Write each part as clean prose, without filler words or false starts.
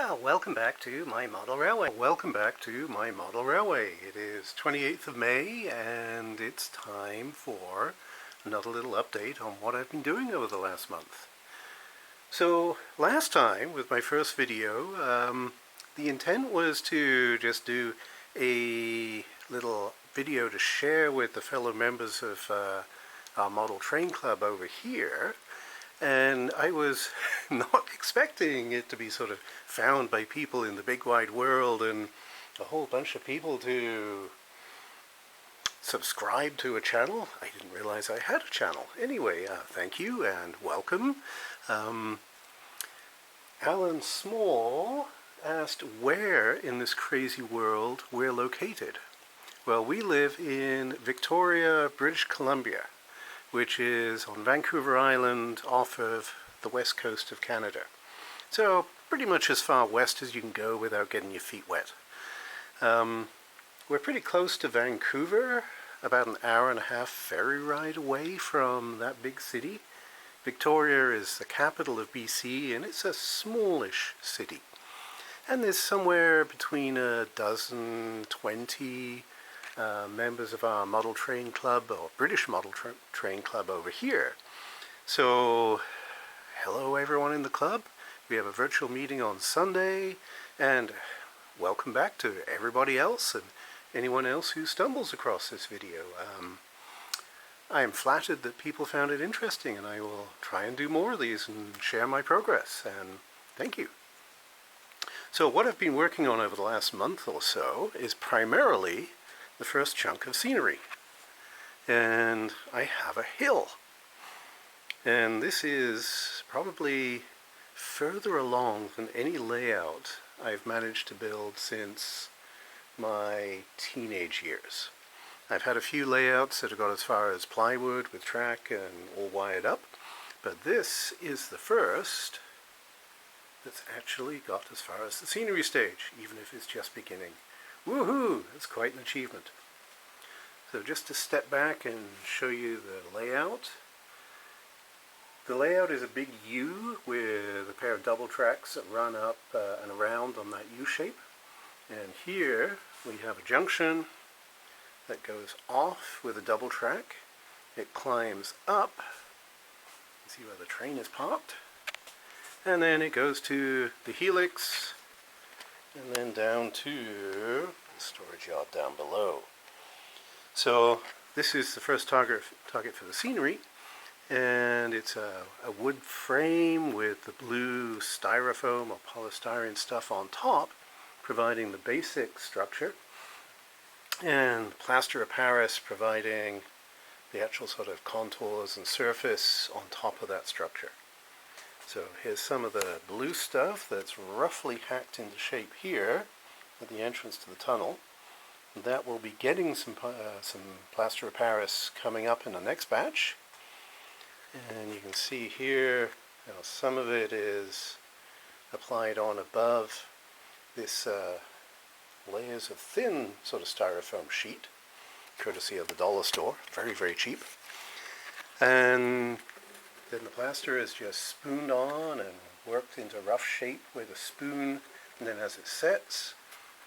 Well, welcome back to my model railway. Welcome back to my model railway. It is 28th of May and it's time for another little update on what I've been doing over the last month. So last time with my first video, the intent was to just do a little video to share with the fellow members of our model train club over here. And I was not expecting it to be sort of found by people in the big wide world and a whole bunch of people to subscribe to a channel. I didn't realize I had a channel. Anyway, thank you and welcome. Alan Small asked where in this crazy world we're located. Well, we live in Victoria, British Columbia, which is on Vancouver Island off of the west coast of Canada. So pretty much as far west as you can go without getting your feet wet. We're pretty close to Vancouver, about an hour and a half ferry ride away from that big city. Victoria is the capital of BC and it's a smallish city. And there's somewhere between a dozen, 20 members of our model train club, or British model train club over here. So hello everyone in the club. We have a virtual meeting on Sunday, and welcome back to everybody else and anyone else who stumbles across this video. I am flattered that people found it interesting, and I will try and do more of these and share my progress, and thank you. So what I've been working on over the last month or so is primarily the first chunk of scenery, and I have a hill, and this is probably further along than any layout I've managed to build since my teenage years. I've had a few layouts that have got as far as plywood with track and all wired up, but this is the first that's actually got as far as the scenery stage, even if it's just beginning. Woohoo! That's quite an achievement. So just to step back and show you the layout. The layout is a big U with a pair of double tracks that run up and around on that U shape. And here we have a junction that goes off with a double track. It climbs up. You see where the train is parked. And then it goes to the helix, and then down to the storage yard down below. So this is the first target for the scenery, and it's a wood frame with the blue styrofoam or polystyrene stuff on top, providing the basic structure, and plaster of Paris providing the actual sort of contours and surface on top of that structure. So here's some of the blue stuff that's roughly hacked into shape here at the entrance to the tunnel. That will be getting some plaster of Paris coming up in the next batch. And you can see here, some of it is applied on above this layers of thin sort of styrofoam sheet, courtesy of the dollar store, very, very cheap. And then the plaster is just spooned on and worked into rough shape with a spoon, and then as it sets,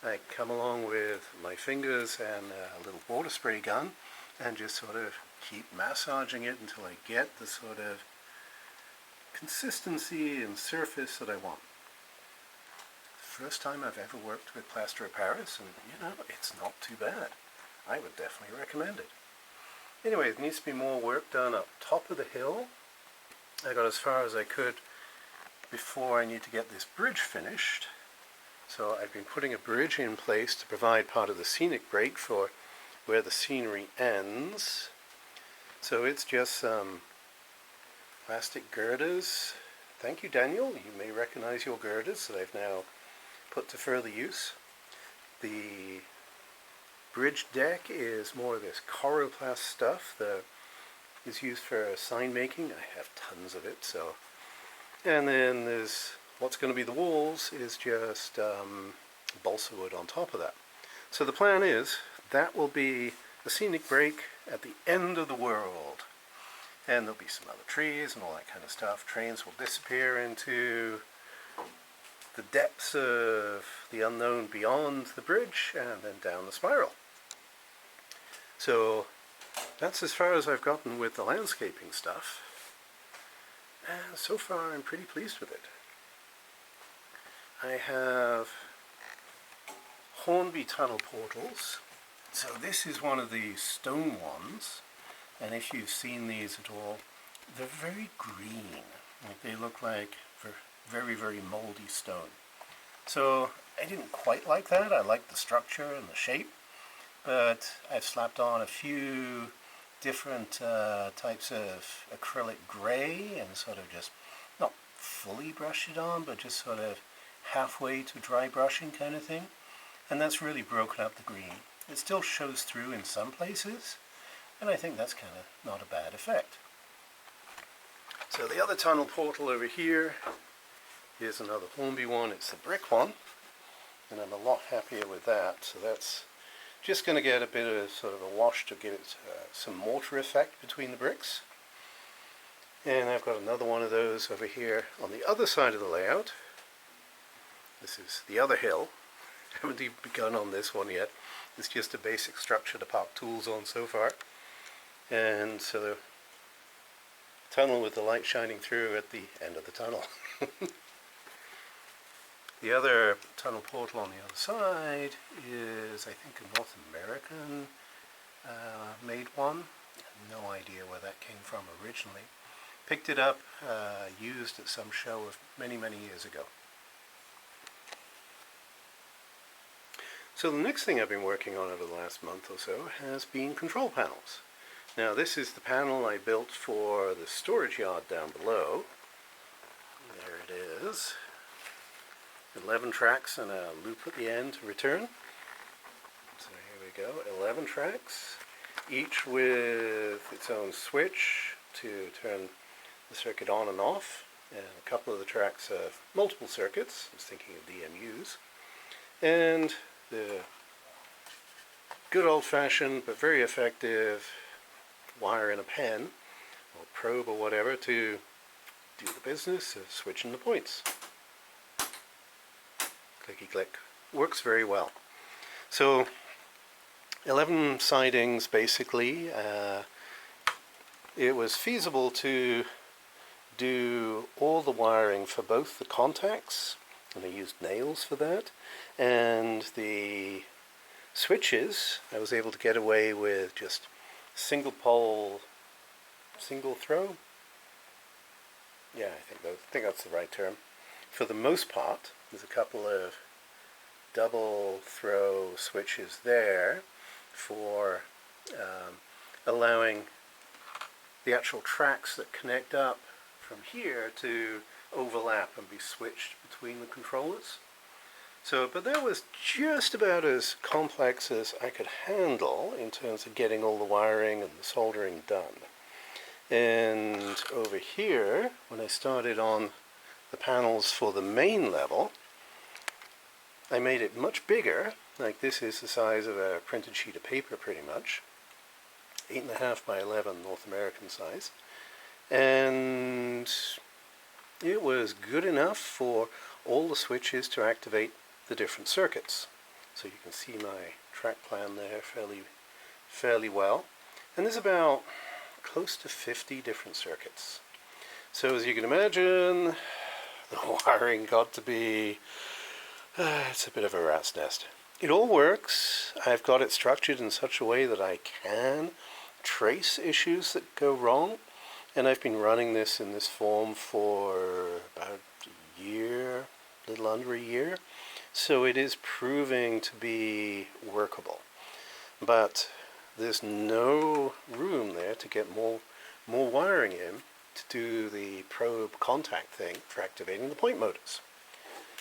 I come along with my fingers and a little water spray gun and just sort of keep massaging it until I get the sort of consistency and surface that I want. First time I've ever worked with plaster of Paris, and it's not too bad. I would definitely recommend it. Anyway, there needs to be more work done up top of the hill. I got as far as I could before I need to get this bridge finished. So I've been putting a bridge in place to provide part of the scenic break for where the scenery ends. So it's just some plastic girders. Thank you, Daniel. You may recognize your girders that I've now put to further use. The bridge deck is more of this coroplast stuff that is used for sign making. I have tons of it. And then there's what's going to be the walls is just balsa wood on top of that. So the plan is that will be a scenic break at the end of the world. And there'll be some other trees and all that kind of stuff. Trains will disappear into the depths of the unknown beyond the bridge and then down the spiral. So that's as far as I've gotten with the landscaping stuff, and so far I'm pretty pleased with it. I have Hornby tunnel portals. So this is one of the stone ones, and if you've seen these at all, they're very green. Like they look like very, very moldy stone. So I didn't quite like that. I liked the structure and the shape, but I've slapped on a few different types of acrylic gray and sort of just not fully brushed it on, but just sort of halfway to dry brushing kind of thing. And that's really broken up the green. It still shows through in some places, and I think that's kind of not a bad effect. So the other tunnel portal over here is another Hornby one. It's the brick one, and I'm a lot happier with that. So that's just going to get a bit of sort of a wash to give it some mortar effect between the bricks. And I've got another one of those over here on the other side of the layout. This is the other hill. I haven't even begun on this one yet. It's just a basic structure to park tools on so far. And so the tunnel with the light shining through at the end of the tunnel. The other tunnel portal on the other side is, I think, a North American made one. I have no idea where that came from originally. Picked it up, used at some show of many, many years ago. So the next thing I've been working on over the last month or so has been control panels. Now this is the panel I built for the storage yard down below. There it is. 11 tracks and a loop at the end to return. So here we go, 11 tracks, each with its own switch to turn the circuit on and off, and a couple of the tracks have multiple circuits. I was thinking of DMUs. And the good old-fashioned but very effective wire in a pen or probe or whatever to do the business of switching the points. Clicky click. Works very well. So 11 sidings basically. It was feasible to do all the wiring for both the contacts, and I used nails for that, and the switches. I was able to get away with just single pole, single throw. Yeah, I think that's the right term. For the most part, there's a couple of double throw switches there for allowing the actual tracks that connect up from here to overlap and be switched between the controllers. So, but that was just about as complex as I could handle in terms of getting all the wiring and the soldering done. And over here, when I started on the panels for the main level, I made it much bigger. Like this is the size of a printed sheet of paper pretty much. 8.5 by 11 North American size. And it was good enough for all the switches to activate the different circuits. So you can see my track plan there fairly well. And there's about close to 50 different circuits. So as you can imagine, the wiring got to be, it's a bit of a rat's nest. It all works. I've got it structured in such a way that I can trace issues that go wrong. And I've been running this in this form for about a year, a little under a year. So it is proving to be workable. But there's no room there to get more wiring in to do the probe contact thing for activating the point motors.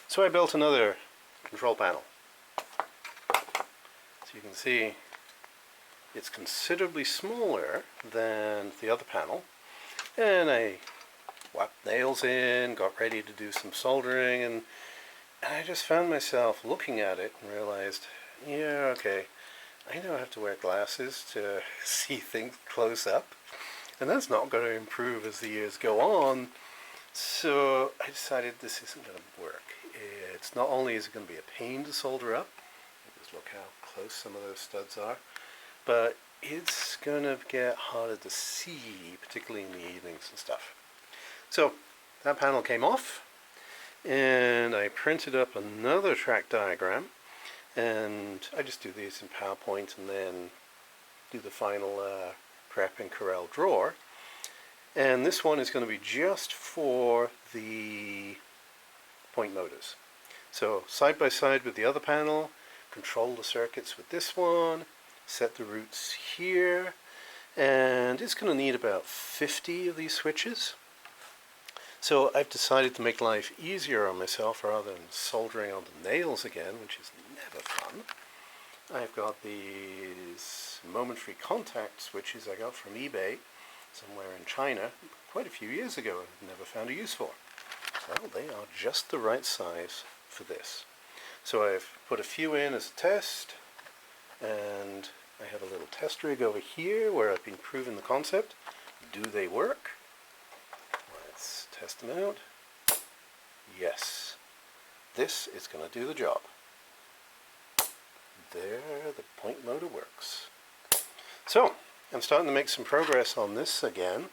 So I built another control panel. So you can see it's considerably smaller than the other panel. And I whacked nails in, got ready to do some soldering, and I just found myself looking at it and realized, yeah, okay, I now have to wear glasses to see things close up, and that's not going to improve as the years go on. So I decided this isn't going to work. It's not only is it going to be a pain to solder up, just look how close some of those studs are, but it's going to get harder to see, particularly in the evenings and stuff. So that panel came off, and I printed up another track diagram, and I just do these in PowerPoint and then do the final prep in Corel Draw. And this one is going to be just for the point motors. So side by side with the other panel, control the circuits with this one, set the routes here, and it's going to need about 50 of these switches. So I've decided to make life easier on myself rather than soldering on the nails again, which is never fun. I've got these momentary contact switches I got from eBay somewhere in China quite a few years ago and never found a use for. Well, they are just the right size for this. So I've put a few in as a test, and I have a little test rig over here where I've been proving the concept. Do they work? Let's test them out. Yes. This is going to do the job. There, the point motor works. So, I'm starting to make some progress on this again.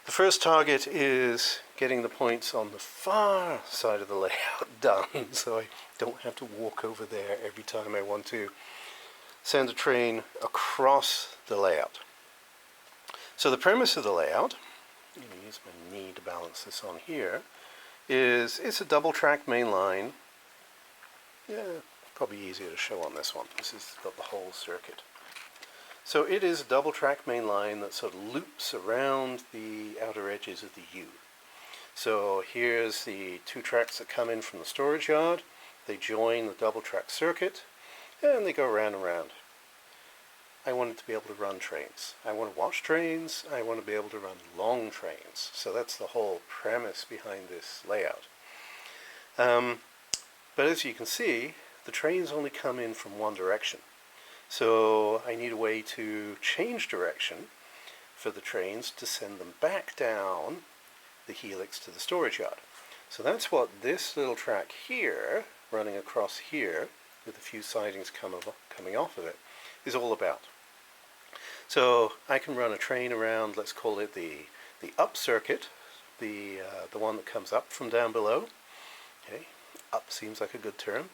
The first target is getting the points on the far side of the layout done, so I don't have to walk over there every time I want to send a train across the layout. So the premise of the layout, I'm going to use my knee to balance this on here, is it's a double track main line. Yeah, probably easier to show on this one. This has got the whole circuit. So it is a double track main line that sort of loops around the outer edges of the U. So here's the two tracks that come in from the storage yard. They join the double track circuit and they go around and around. I wanted to be able to run trains. I want to watch trains. I want to be able to run long trains. So that's the whole premise behind this layout. But as you can see, the trains only come in from one direction. So I need a way to change direction for the trains to send them back down the helix to the storage yard. So that's what this little track here, running across here, with a few sidings coming off of it, is all about. So I can run a train around, let's call it the up circuit, the one that comes up from down below. Okay, up seems like a good term.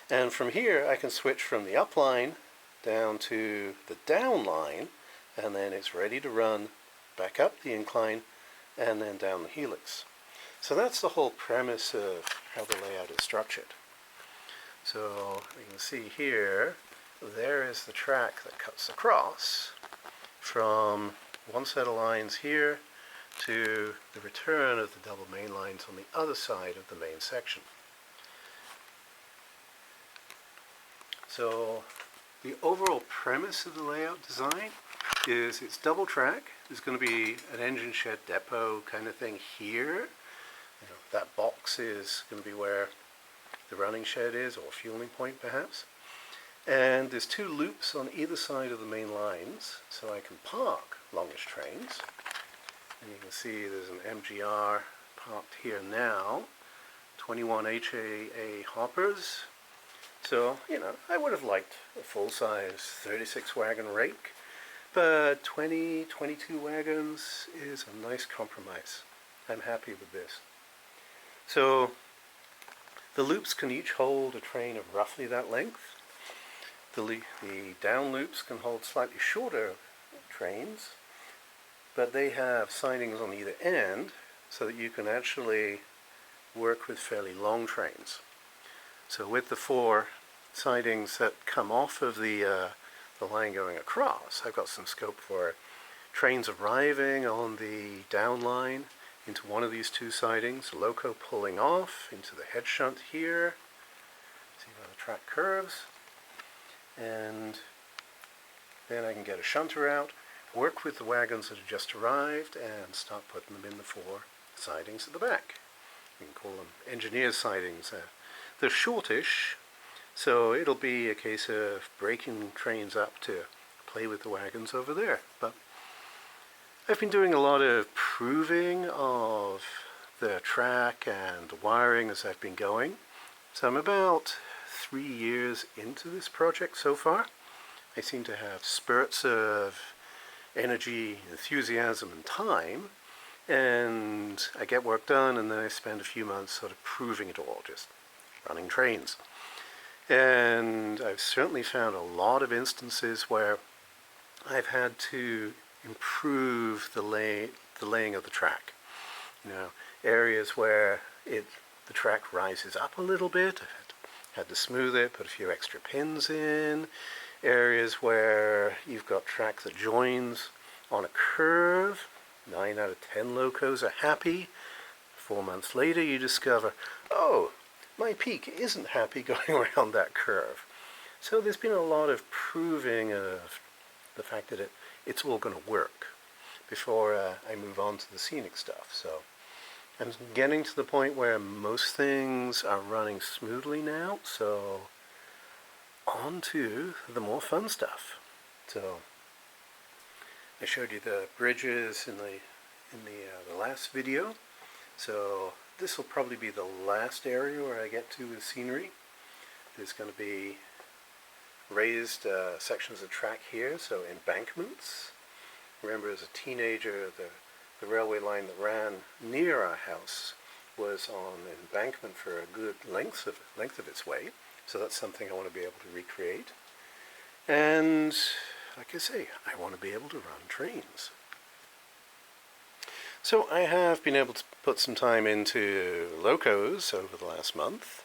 And from here I can switch from the up line down to the down line, and then it's ready to run back up the incline and then down the helix. So that's the whole premise of how the layout is structured. So you can see here, there is the track that cuts across from one set of lines here to the return of the double main lines on the other side of the main section. So the overall premise of the layout design is it's double track. There's going to be an engine shed depot kind of thing here. That box is going to be where the running shed is, or fueling point perhaps. And there's two loops on either side of the main lines, so I can park longish trains. And you can see there's an MGR parked here now, 21 HAA hoppers. So, I would have liked a full-size 36 wagon rake, but 20, 22 wagons is a nice compromise. I'm happy with this. So, the loops can each hold a train of roughly that length. The down loops can hold slightly shorter trains, but they have sidings on either end so that you can actually work with fairly long trains. So with the four sidings that come off of the line going across, I've got some scope for trains arriving on the down line into one of these two sidings, loco pulling off into the head shunt here. See how the track curves. And then I can get a shunter out, work with the wagons that have just arrived, and start putting them in the four sidings at the back. You can call them engineer sidings. They're shortish, so it'll be a case of breaking trains up to play with the wagons over there. But I've been doing a lot of proving of the track and the wiring as I've been going. So I'm about 3 years into this project so far. I seem to have spurts of energy, enthusiasm, and time, and I get work done, and then I spend a few months sort of proving it all, just running trains. And I've certainly found a lot of instances where I've had to improve the laying of the track. You know, areas where the track rises up a little bit, I've had to smooth it, put a few extra pins in. Areas where you've got track that joins on a curve, 9 out of 10 locos are happy. 4 months later you discover, oh, my peak isn't happy going around that curve. So there's been a lot of proving of the fact that it's all going to work before I move on to the scenic stuff. So I'm getting to the point where most things are running smoothly now, so on to the more fun stuff. So I showed you the bridges in the last video. So this will probably be the last area where I get to with scenery. There's going to be raised sections of track here, so embankments. Remember, as a teenager, the railway line that ran near our house was on embankment for a good length of its way. So that's something I want to be able to recreate. And like I say, I want to be able to run trains. So I have been able to put some time into locos over the last month.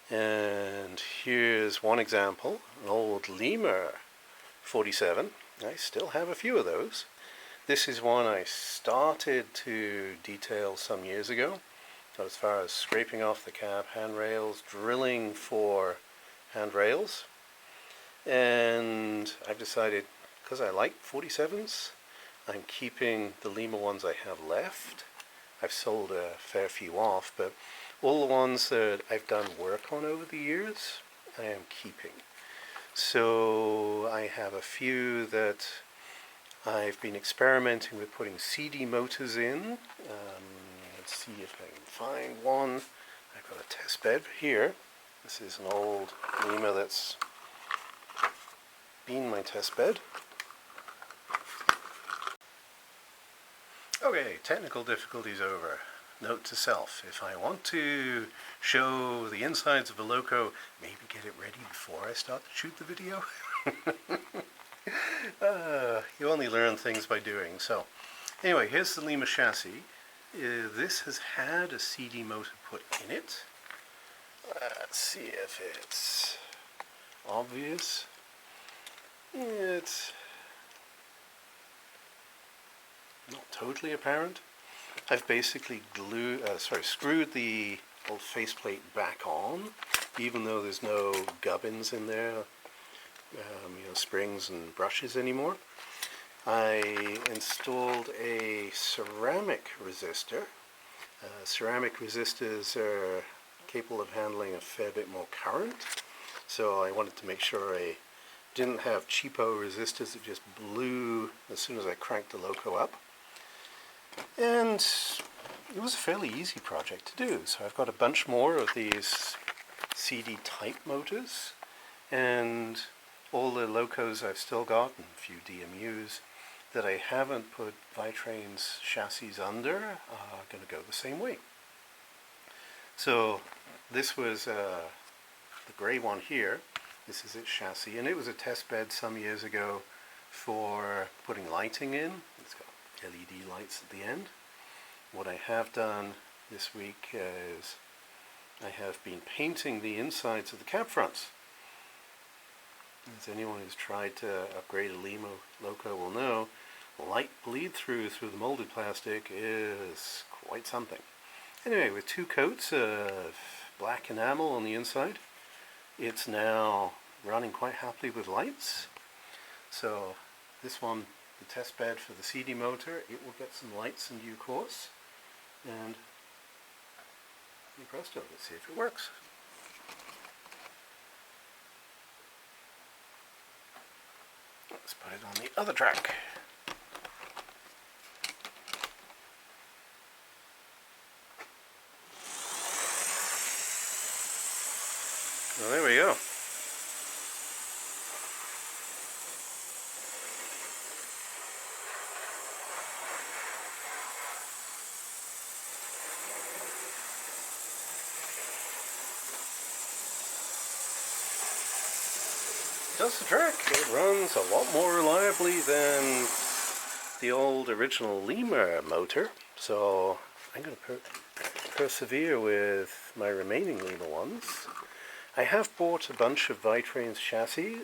And here's one example, an old Lemur 47. I still have a few of those. This is one I started to detail some years ago. As far as scraping off the cab handrails, drilling for handrails, and I've decided, because I like 47s, I'm keeping the Lima ones I have left. I've sold a fair few off, but all the ones that I've done work on over the years, I am keeping. So I have a few that I've been experimenting with putting CD motors in. Let's see if I can find one. I've got a test bed here. This is an old Lima that's been my test bed. Okay, technical difficulties over. Note to self, if I want to show the insides of a loco, maybe get it ready before I start to shoot the video. You only learn things by doing. So anyway, here's the Lima chassis. This has had a CD motor put in it. Let's see if it's obvious. It's not totally apparent. I've basically screwed the old faceplate back on, even though there's no gubbins in there, springs and brushes anymore. I installed a ceramic resistor. Ceramic resistors are capable of handling a fair bit more current, so I wanted to make sure I didn't have cheapo resistors that just blew as soon as I cranked the loco up. And it was a fairly easy project to do. So I've got a bunch more of these CD type motors, and all the locos I've still got, and a few DMUs that I haven't put Vitrain's chassis under are going to go the same way. So this was the gray one here. This is its chassis, and it was a test bed some years ago for putting lighting in. It's got LED lights at the end. What I have done this week is I have been painting the insides of the cab fronts. As anyone who's tried to upgrade a Lima loco will know, light bleed through the molded plastic is quite something. Anyway, with 2 coats of black enamel on the inside, it's now running quite happily with lights. So this one, the test bed for the CD motor, it will get some lights in due course, and presto, let's see if it works. Let's put it on the other track. Well, there we go. Does the trick. It runs a lot more reliably than the old original Lemur motor, so I'm going to persevere with my remaining Lemur ones. I have bought a bunch of Vitrain's chassis,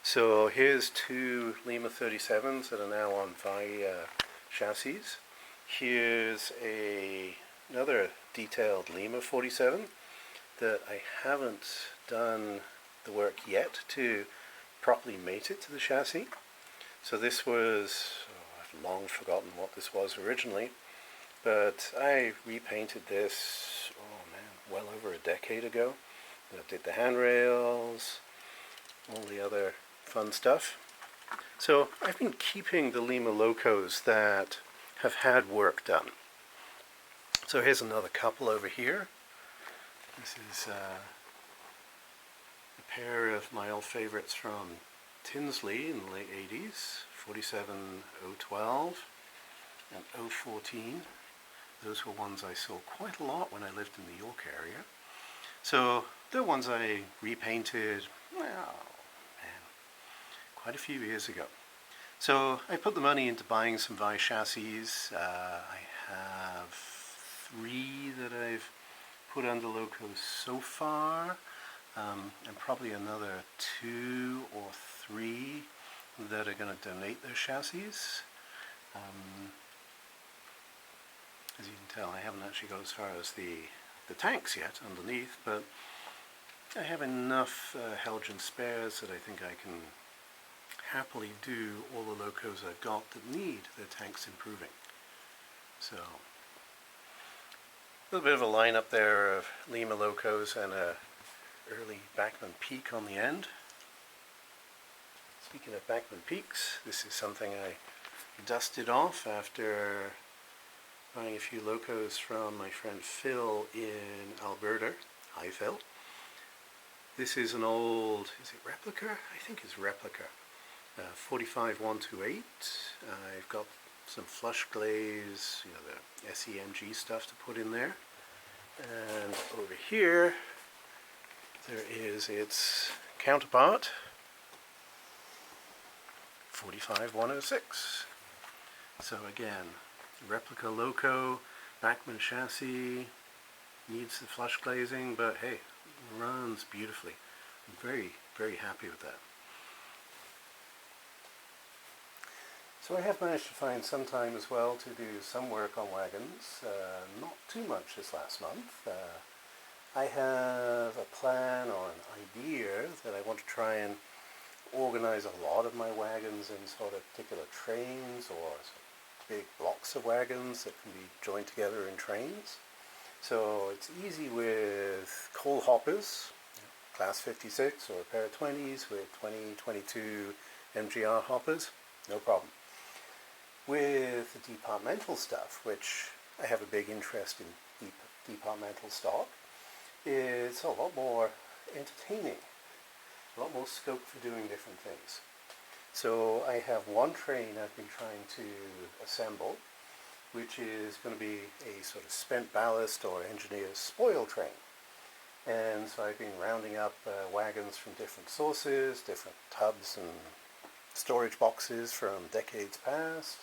so here's two Lemur 37s that are now on chassis. Here's another detailed Lemur 47 that I haven't done the work yet to properly mate it to the chassis. So this was, I've long forgotten what this was originally, but I repainted this, oh man, well over a decade ago. I did the handrails, all the other fun stuff. So I've been keeping the Lemur locos that have had work done. So here's another couple over here. This is a pair of my old favorites from Tinsley in the late 80s, 47012 and 014. Those were ones I saw quite a lot when I lived in the York area. So they're ones I repainted, well, man, quite a few years ago. So I put the money into buying some Vi chassis. I have 3 that I've put under locos so far, and probably another 2 or 3 that are going to donate their chassis. As you can tell, I haven't actually got as far as the tanks yet underneath, but I have enough Helgen spares that I think I can happily do all the locos I've got that need their tanks improving. So, a little bit of a lineup there of Lemur locos and a early Bachmann Peak on the end. Speaking of Bachmann Peaks, this is something I dusted off after buying a few locos from my friend Phil in Alberta. Hi Phil. This is an old, is it replica? I think it's replica. 45128. I've got some flush glaze, the SEMG stuff to put in there. And over here, there is its counterpart, 45106. So again, replica loco, Bachmann chassis, needs the flush glazing, but hey, runs beautifully. I'm very, very happy with that. So I have managed to find some time as well to do some work on wagons, not too much this last month. I have a plan or an idea that I want to try and organize a lot of my wagons in sort of particular trains or big blocks of wagons that can be joined together in trains. So it's easy with coal hoppers, class 56 or a pair of 20s with 2022 MGR hoppers, no problem. With the departmental stuff, which I have a big interest in departmental stock, it's a lot more entertaining, a lot more scope for doing different things. So I have one train I've been trying to assemble, which is going to be a sort of spent ballast or engineer's spoil train. And so I've been rounding up wagons from different sources, different tubs and storage boxes from decades past,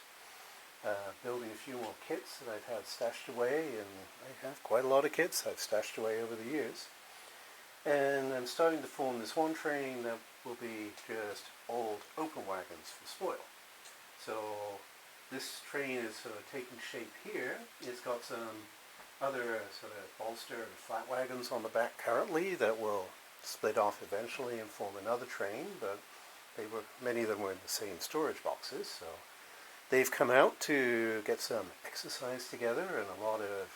building a few more kits that I've had stashed away, and I have quite a lot of kits I've stashed away over the years. And I'm starting to form this one train that will be just old open wagons for spoil. So this train is sort of taking shape here. It's got some other sort of bolster and flat wagons on the back currently that will split off eventually and form another train, but many of them were in the same storage boxes, so they've come out to get some exercise together and a lot of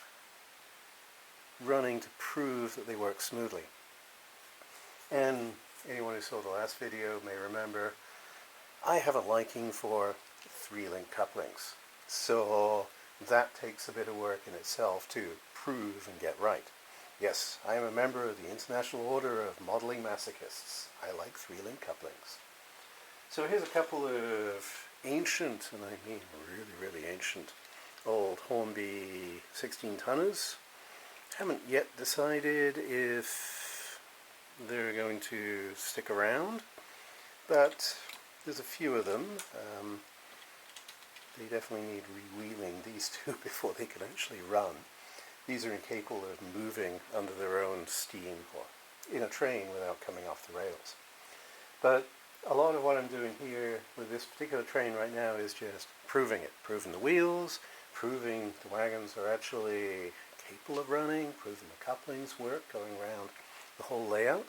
running to prove that they work smoothly. And anyone who saw the last video may remember I have a liking for 3-link couplings, so that takes a bit of work in itself to prove and get right. Yes, I am a member of the International Order of Modelling Masochists. I like three-link couplings. So here's a couple of ancient, and I mean really, really ancient, old Hornby 16-tonners. Haven't yet decided if they're going to stick around, but there's a few of them. They definitely need rewheeling, these two, before they can actually run. These are incapable of moving under their own steam or in a train without coming off the rails. But a lot of what I'm doing here with this particular train right now is just proving it. Proving the wheels, proving the wagons are actually capable of running, proving the couplings work, going around the whole layout.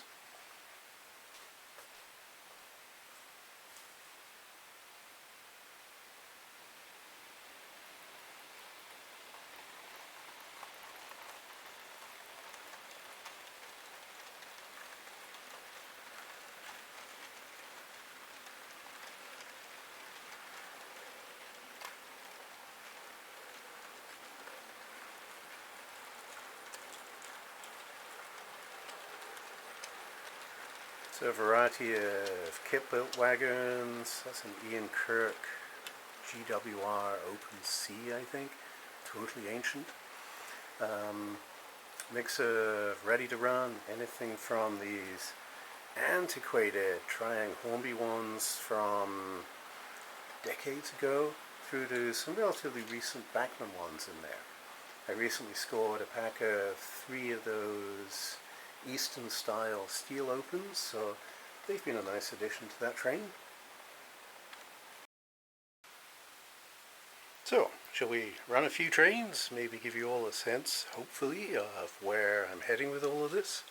So a variety of kit-built wagons. That's an Ian Kirk GWR Open C, I think. Totally ancient. Mix of ready to run, anything from these antiquated Triangle Hornby ones from decades ago through to some relatively recent Bachmann ones in there. I recently scored a pack of 3 of those Eastern style steel opens, so they've been a nice addition to that train. So, shall we run a few trains? Maybe give you all a sense, hopefully, of where I'm heading with all of this?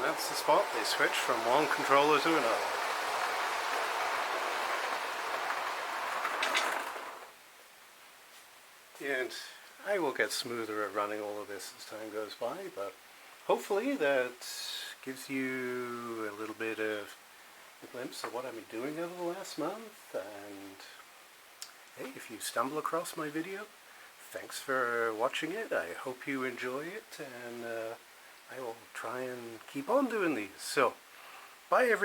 And that's the spot they switch from one controller to another. And I will get smoother at running all of this as time goes by, but hopefully that gives you a little bit of a glimpse of what I've been doing over the last month. And hey, if you stumble across my video, thanks for watching it. I hope you enjoy it, and I will try and keep on doing these. So, bye everyone.